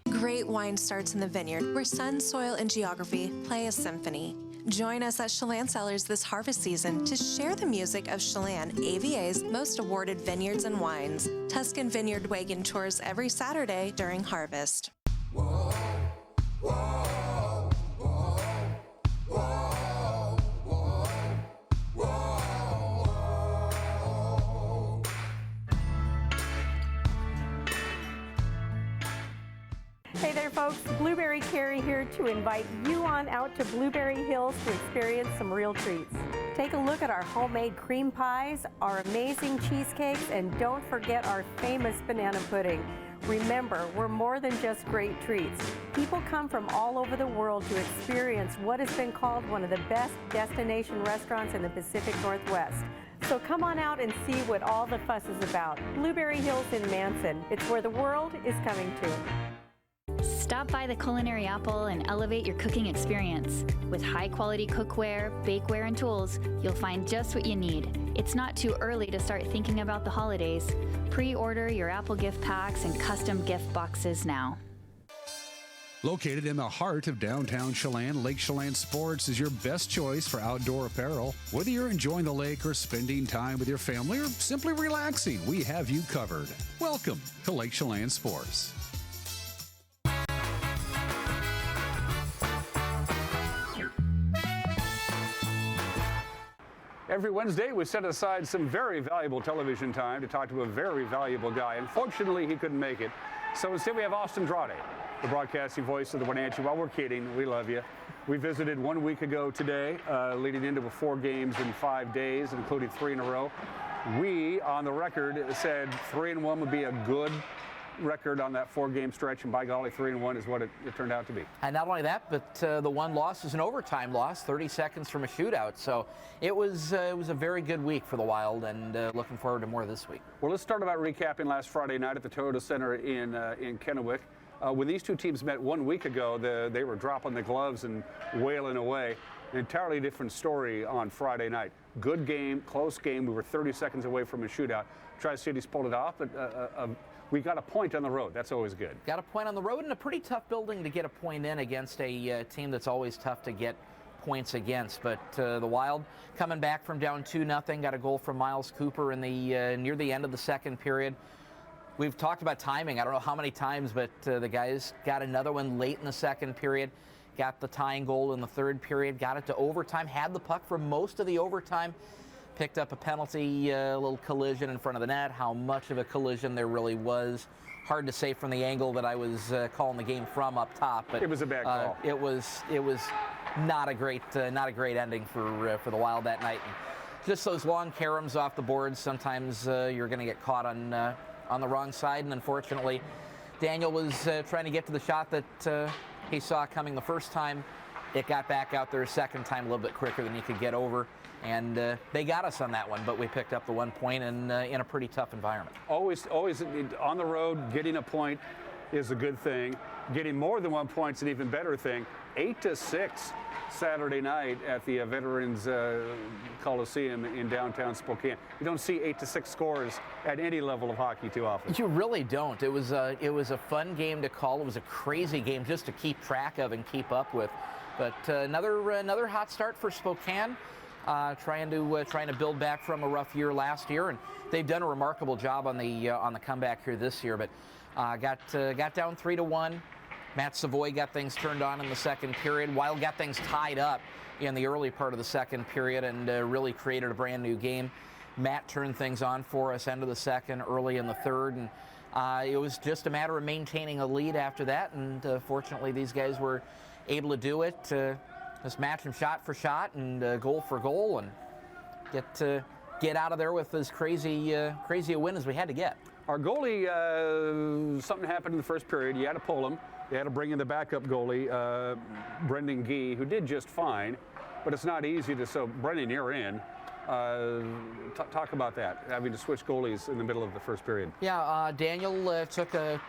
Great wine starts in the vineyard, where sun, soil, and geography play a symphony. Join us at Chelan Cellars this harvest season to share the music of Chelan, AVA's most awarded vineyards and wines. Tuscan Vineyard Wagon tours every Saturday during harvest. Whoa, whoa. Hey there folks, Blueberry Carrie here to invite you on out to Blueberry Hills to experience some real treats. Take a look at our homemade cream pies, our amazing cheesecakes, and don't forget our famous banana pudding. Remember, we're more than just great treats. People come from all over the world to experience what has been called one of the best destination restaurants in the Pacific Northwest. So come on out and see what all the fuss is about. Blueberry Hills in Manson. It's where the world is coming to. Stop by the Culinary Apple and elevate your cooking experience. With high-quality cookware, bakeware, and tools, you'll find just what you need. It's not too early to start thinking about the holidays. Pre-order your Apple gift packs and custom gift boxes now. Located in the heart of downtown Chelan, Lake Chelan Sports is your best choice for outdoor apparel. Whether you're enjoying the lake or spending time with your family or simply relaxing, we have you covered. Welcome to Lake Chelan Sports. Every Wednesday, we set aside some very valuable television time to talk to a very valuable guy. Unfortunately, he couldn't make it. So instead, we have Austin Drade, the broadcasting voice of the Wenatchee. Well, we're kidding. We love you. We visited 1 week ago today, leading into 4 games in 5 days, including 3 in a row. We, on the record, said 3-1 would be a good record on that 4-game stretch, and by golly, 3-1 is what it turned out to be. And not only that, but the one loss is an overtime loss, 30 seconds from a shootout. So it was a very good week for the Wild, and looking forward to more this week. Well, let's start about recapping last Friday night at the Toyota Center in Kennewick. When these two teams met 1 week ago, they were dropping the gloves and wailing away. An entirely different story on Friday night. Good game, close game. We were 30 seconds away from a shootout. Tri-Cities pulled it off, but we got a point on the road. That's always good. Got a point on the road, and a pretty tough building to get a point in against a team that's always tough to get points against. But the Wild coming back from down 2-0, got a goal from Miles Cooper in the near the end of the second period. We've talked about timing. I don't know how many times, but the guys got another one late in the second period. Got the tying goal in the third period. Got it to overtime. Had the puck for most of the overtime. Picked up a penalty, a little collision in front of the net. How much of a collision there really was, hard to say from the angle that I was calling the game from up top. But it was a bad call. It was not a great ending for the Wild that night. And just those long caroms off the boards. Sometimes you're going to get caught on the wrong side, and unfortunately, Daniel was trying to get to the shot that he saw coming the first time. It got back out there a second time a little bit quicker than he could get over. And they got us on that one, but we picked up the 1 point in a pretty tough environment. Always on the road, getting a point is a good thing. Getting more than 1 point is an even better thing. 8-6 Saturday night at the Veterans Coliseum in downtown Spokane. You don't see 8-6 scores at any level of hockey too often. You really don't. It was a fun game to call. It was a crazy game just to keep track of and keep up with. But another hot start for Spokane. Trying to build back from a rough year last year, and they've done a remarkable job on the comeback here this year. But got down 3-1. Matt Savoy got things turned on in the second period. Wild got things tied up in the early part of the second period and really created a brand new game. Matt turned things on for us end of the second, early in the third, and it was just a matter of maintaining a lead after that. And fortunately, these guys were able to do it. Just match them shot for shot and goal for goal, and get out of there with as crazy a win as we had to get. Our goalie, something happened in the first period. You had to pull him. You had to bring in the backup goalie, Brendan Gee, who did just fine, but it's not easy to. So Brendan, you're in. Talk about that, having to switch goalies in the middle of the first period. Yeah, Daniel took a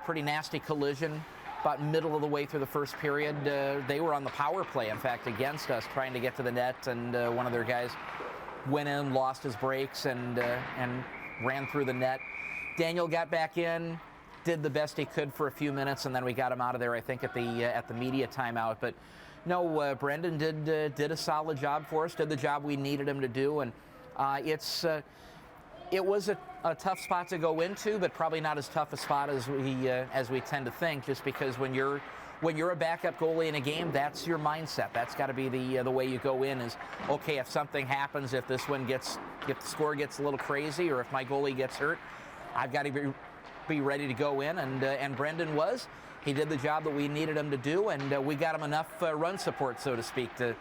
pretty nasty collision about middle of the way through the first period. They were on the power play, in fact, against us, trying to get to the net, and one of their guys went in, lost his brakes, and ran through the net. Daniel got back in, did the best he could for a few minutes, and then we got him out of there, I think, at the media timeout. But no, Brendan did a solid job for us, did the job we needed him to do, and it was a tough spot to go into, but probably not as tough a spot as we tend to think, just because when you're a backup goalie in a game, that's your mindset. That's got to be the way you go in is, okay, if something happens, if the score gets a little crazy, or if my goalie gets hurt, I've got to be ready to go in, and Brendan was. he did the job that we needed him to do, and we got him enough run support, so to speak, to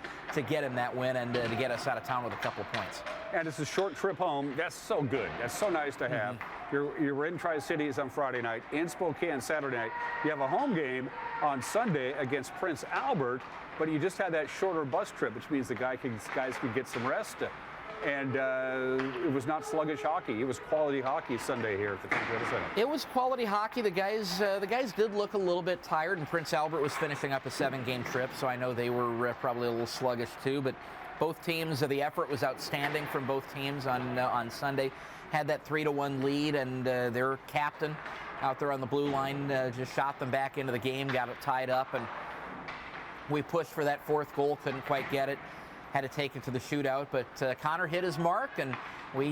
get him that win and to get us out of town with a couple points. And it's a short trip home. That's so good. That's so nice to have. You're in Tri-Cities on Friday night, in Spokane Saturday night. You have a home game on Sunday against Prince Albert, but you just had that shorter bus trip, which means the guys can get some rest. And it was not sluggish hockey. It was quality hockey Sunday here at the Toyota Center. It was quality hockey. The guys did look a little bit tired, and Prince Albert was finishing up a 7-game trip, so I know they were probably a little sluggish too. But both teams, the effort was outstanding from both teams on Sunday. Had that 3-1 lead, and their captain out there on the blue line just shot them back into the game, got it tied up, and we pushed for that 4th goal, couldn't quite get it. Had to take it to the shootout, but Connor hit his mark, and we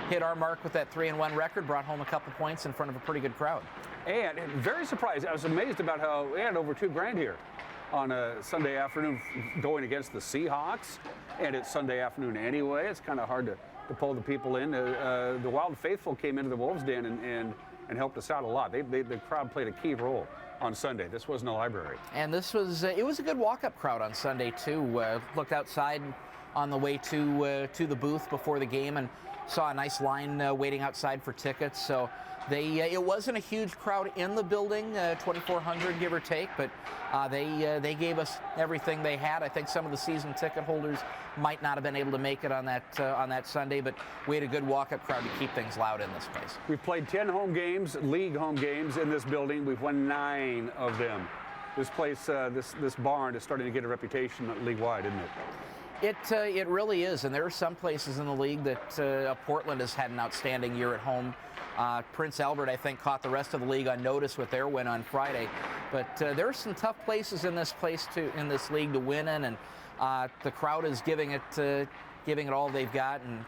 hit our mark with that 3-1 record, brought home a couple points in front of a pretty good crowd. And very surprised. I was amazed about how we had over 2 grand here on a Sunday afternoon going against the Seahawks, and it's Sunday afternoon anyway. It's kind of hard to pull the people in. The Wild Faithful came into the Wolves Den and helped us out a lot. The crowd played a key role on Sunday. This wasn't a library. And this was, it was a good walk-up crowd on Sunday too. Looked outside on the way to the booth before the game and saw a nice line waiting outside for tickets. So it wasn't a huge crowd in the building, 2,400 give or take, but they gave us everything they had. I think some of the season ticket holders might not have been able to make it on that Sunday, but we had a good walk-up crowd to keep things loud in this place. We've played 10 home games, league home games in this building. We've won 9 of them. This place, this barn is starting to get a reputation league-wide, isn't it? It really is, and there are some places in the league that Portland has had an outstanding year at home. Prince Albert, I think, caught the rest of the league on notice with their win on Friday. But there are some tough places in this league to win in, and the crowd is giving it all they've got. And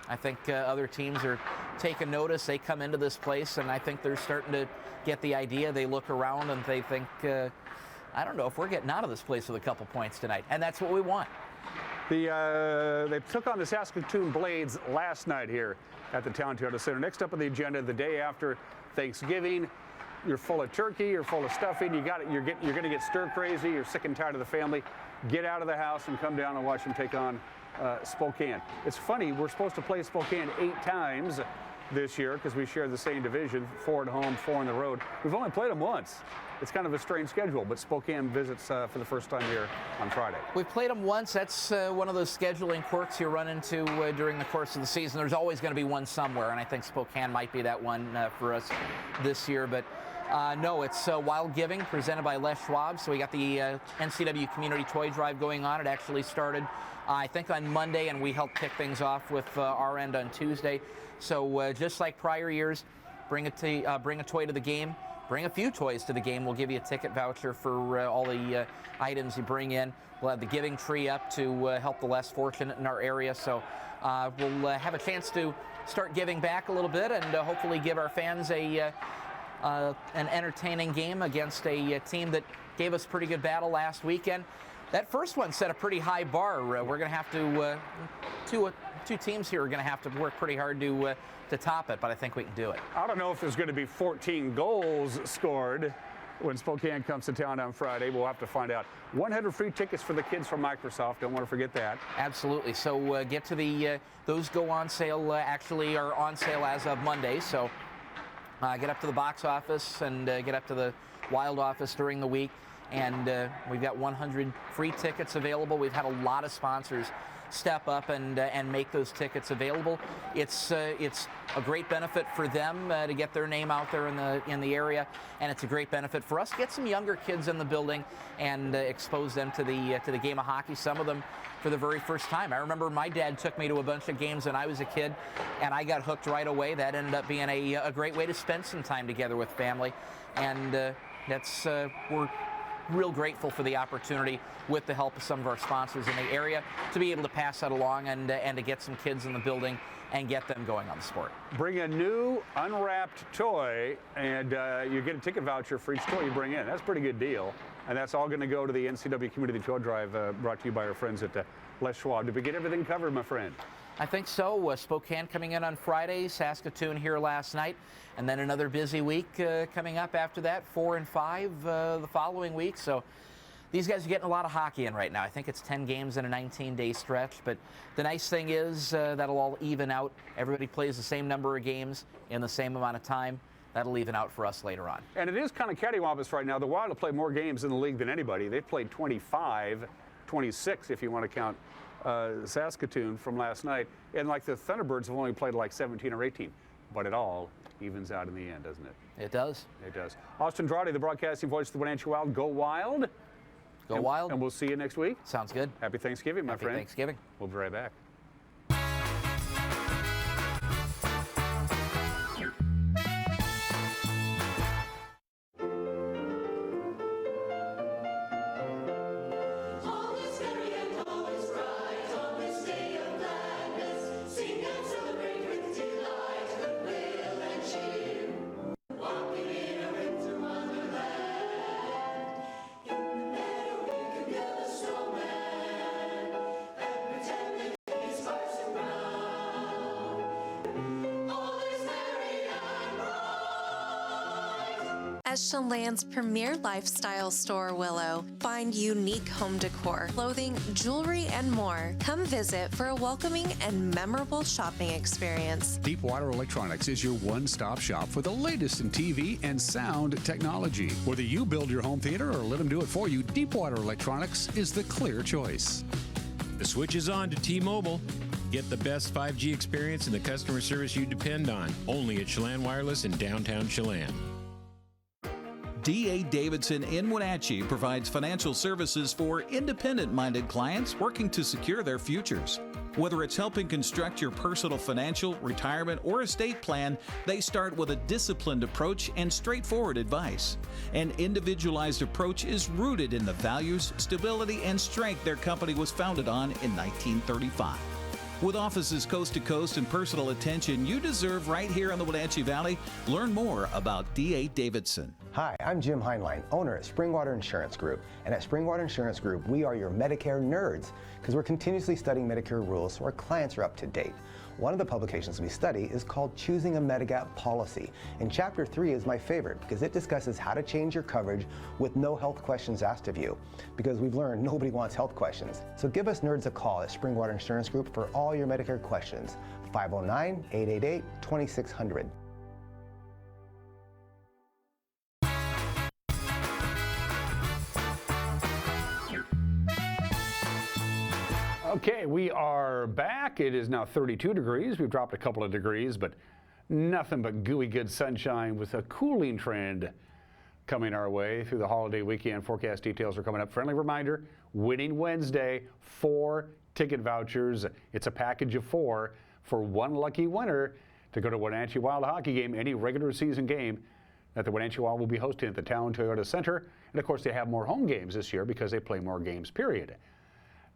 I think other teams are taking notice. They come into this place, and I think they're starting to get the idea. They look around and they think, I don't know if we're getting out of this place with a couple points tonight, and that's what we want. They took on the Saskatoon Blades last night here at the Town Toyota Center. Next up on the agenda, the day after Thanksgiving. You're full of turkey, you're full of stuffing, you're going to get stir crazy, you're sick and tired of the family. Get out of the house and come down and watch them take on Spokane. It's funny, we're supposed to play Spokane 8 times this year because we share the same division, 4 at home, 4 on the road. We've only played them once. It's kind of a strange schedule, but Spokane visits for the first time here on Friday. We've played them once. That's one of those scheduling quirks you run into during the course of the season. There's always going to be one somewhere, and I think Spokane might be that one for us this year. But no, it's Wild Giving presented by Les Schwab. So we got the NCW Community Toy Drive going on. It actually started, I think, on Monday, and we helped kick things off with our end on Tuesday. So just like prior years, bring a toy to the game. Bring a few toys to the game. We'll give you a ticket voucher for all the items you bring in. We'll have the giving tree up to help the less fortunate in our area. So we'll have a chance to start giving back a little bit and hopefully give our fans an entertaining game against a team that gave us a pretty good battle last weekend. That first one set a pretty high bar. We're going to have to, two teams here are going to have to work pretty hard to top it, but I think we can do it. I don't know if there's going to be 14 goals scored when Spokane comes to town on Friday. We'll have to find out. 100 free tickets for the kids from Microsoft. Don't want to forget that. Absolutely. So get to those go on sale, actually are on sale as of Monday. So get up to the box office and get up to the Wild office during the week. And we've got 100 free tickets available. We've had a lot of sponsors step up and make those tickets available. It's a great benefit for them to get their name out there in the area, and it's a great benefit for us to get some younger kids in the building and expose them to the game of hockey. Some of them for the very first time. I remember my dad took me to a bunch of games when I was a kid, and I got hooked right away. That ended up being a great way to spend some time together with family, and we're real grateful for the opportunity, with the help of some of our sponsors in the area, to be able to pass that along and to get some kids in the building and get them going on the sport. Bring a new unwrapped toy and you get a ticket voucher for each toy you bring in. That's a pretty good deal. And that's all going to go to the NCW Community Toy Drive brought to you by our friends at Les Schwab. Did we get everything covered, my friend? I think so. Spokane coming in on Friday, Saskatoon here last night, and then another busy week coming up after that, 4 and 5 the following week. So these guys are getting a lot of hockey in right now. I think it's 10 games in a 19-day stretch, but the nice thing is that'll all even out. Everybody plays the same number of games in the same amount of time. That'll even out for us later on. And it is kind of cattywampus right now. The Wild have played more games in the league than anybody. They've played 25, 26 if you want to count Saskatoon from last night. And like the Thunderbirds have only played like 17 or 18. But it all evens out in the end, doesn't it? It does. It does. Austin Drawdy, the broadcasting voice of the Wenatchee Wild. Go Wild. Go Wild. And we'll see you next week. Sounds good. Happy Thanksgiving, my friend. Happy Thanksgiving. We'll be right back. As Chelan's premier lifestyle store, Willow, find unique home decor, clothing, jewelry, and more. Come visit for a welcoming and memorable shopping experience. Deepwater Electronics is your one-stop shop for the latest in TV and sound technology. Whether you build your home theater or let them do it for you, Deepwater Electronics is the clear choice. The switch is on to T-Mobile. Get the best 5G experience and the customer service you depend on. Only at Chelan Wireless in downtown Chelan. D.A. Davidson in Wenatchee provides financial services for independent-minded clients working to secure their futures. Whether it's helping construct your personal financial, retirement, or estate plan, they start with a disciplined approach and straightforward advice. An individualized approach is rooted in the values, stability, and strength their company was founded on in 1935. With offices coast to coast and personal attention you deserve right here in the Wenatchee Valley, learn more about D.A. Davidson. Hi, I'm Jim Heinlein, owner at Springwater Insurance Group. And at Springwater Insurance Group, we are your Medicare nerds because we're continuously studying Medicare rules so our clients are up to date. One of the publications we study is called Choosing a Medigap Policy. And Chapter 3 is my favorite because it discusses how to change your coverage with no health questions asked of you. Because we've learned nobody wants health questions. So give us nerds a call at Springwater Insurance Group for all your Medicare questions. 509-888-2600. Okay, we are back. It is now 32 degrees. We've dropped a couple of degrees, but nothing but gooey good sunshine with a cooling trend coming our way through the holiday weekend. Forecast details are coming up. Friendly reminder, Winning Wednesday, 4 ticket vouchers. It's a package of 4 for one lucky winner to go to Wenatchee Wild hockey game, any regular season game that the Wenatchee Wild will be hosting at the Town Toyota Center. And of course, they have more home games this year because they play more games, period,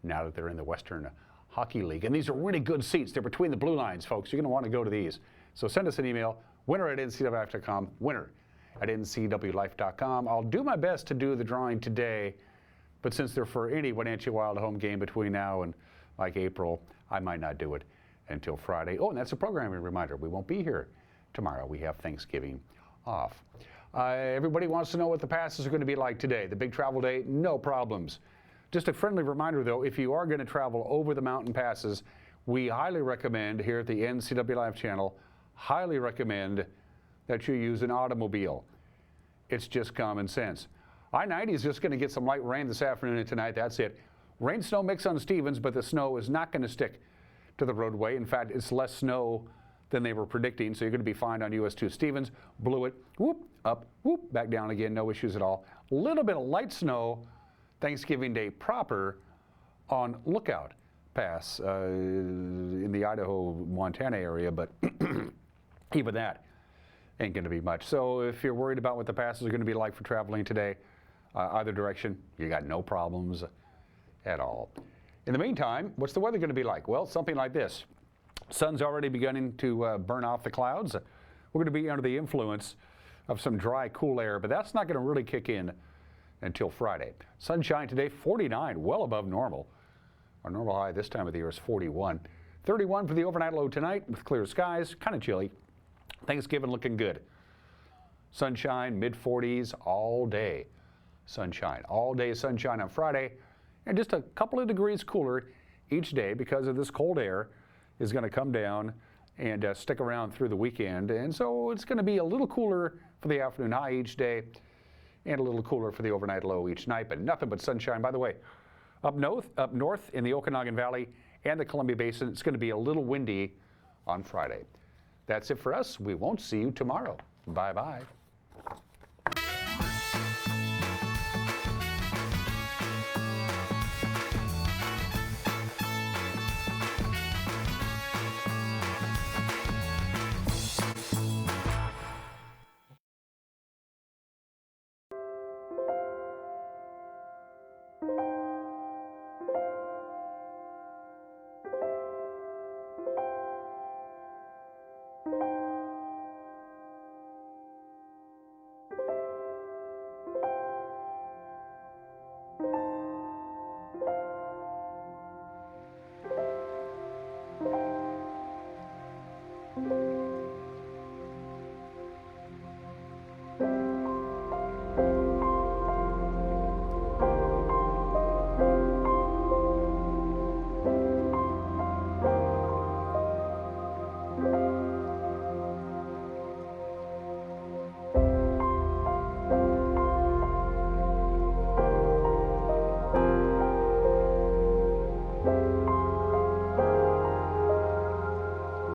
now that they're in the Western Hockey League. And these are really good seats. They're between the blue lines, folks. You're going to want to go to these. So send us an email, winner@ncwlife.com, winner@ncwlife.com. I'll do my best to do the drawing today, but since they're for any Wenatchee Wild home game between now and like April, I might not do it until Friday. Oh, and that's a programming reminder. We won't be here tomorrow. We have Thanksgiving off. Everybody wants to know what the passes are going to be like today. The big travel day, no problems. Just a friendly reminder, though, if you are going to travel over the mountain passes, we highly recommend here at the NCW Live channel, highly recommend that you use an automobile. It's just common sense. I-90 is just going to get some light rain this afternoon and tonight. That's it. Rain-snow mix on Stevens, but the snow is not going to stick to the roadway. In fact, it's less snow than they were predicting, so you're going to be fine on US 2 Stevens. Blew it, whoop, up, whoop, back down again, no issues at all. A little bit of light snow Thanksgiving Day proper on Lookout Pass in the Idaho-Montana area, but even that ain't going to be much. So if you're worried about what the passes are going to be like for traveling today, either direction, you got no problems at all. In the meantime, what's the weather going to be like? Well, something like this. Sun's already beginning to burn off the clouds. We're going to be under the influence of some dry, cool air, but that's not going to really kick in until Friday. Sunshine today, 49, well above normal. Our normal high this time of the year is 41. 31 for the overnight low tonight with clear skies, kind of chilly. Thanksgiving looking good. Sunshine, mid-40s all day. Sunshine, all day sunshine on Friday, and just a couple of degrees cooler each day because of this cold air is going to come down and stick around through the weekend. And so it's going to be a little cooler for the afternoon high each day and a little cooler for the overnight low each night, but nothing but sunshine. By the way, up north in the Okanagan Valley and the Columbia Basin, it's going to be a little windy on Friday. That's it for us. We won't see you tomorrow. Bye-bye. Thank you.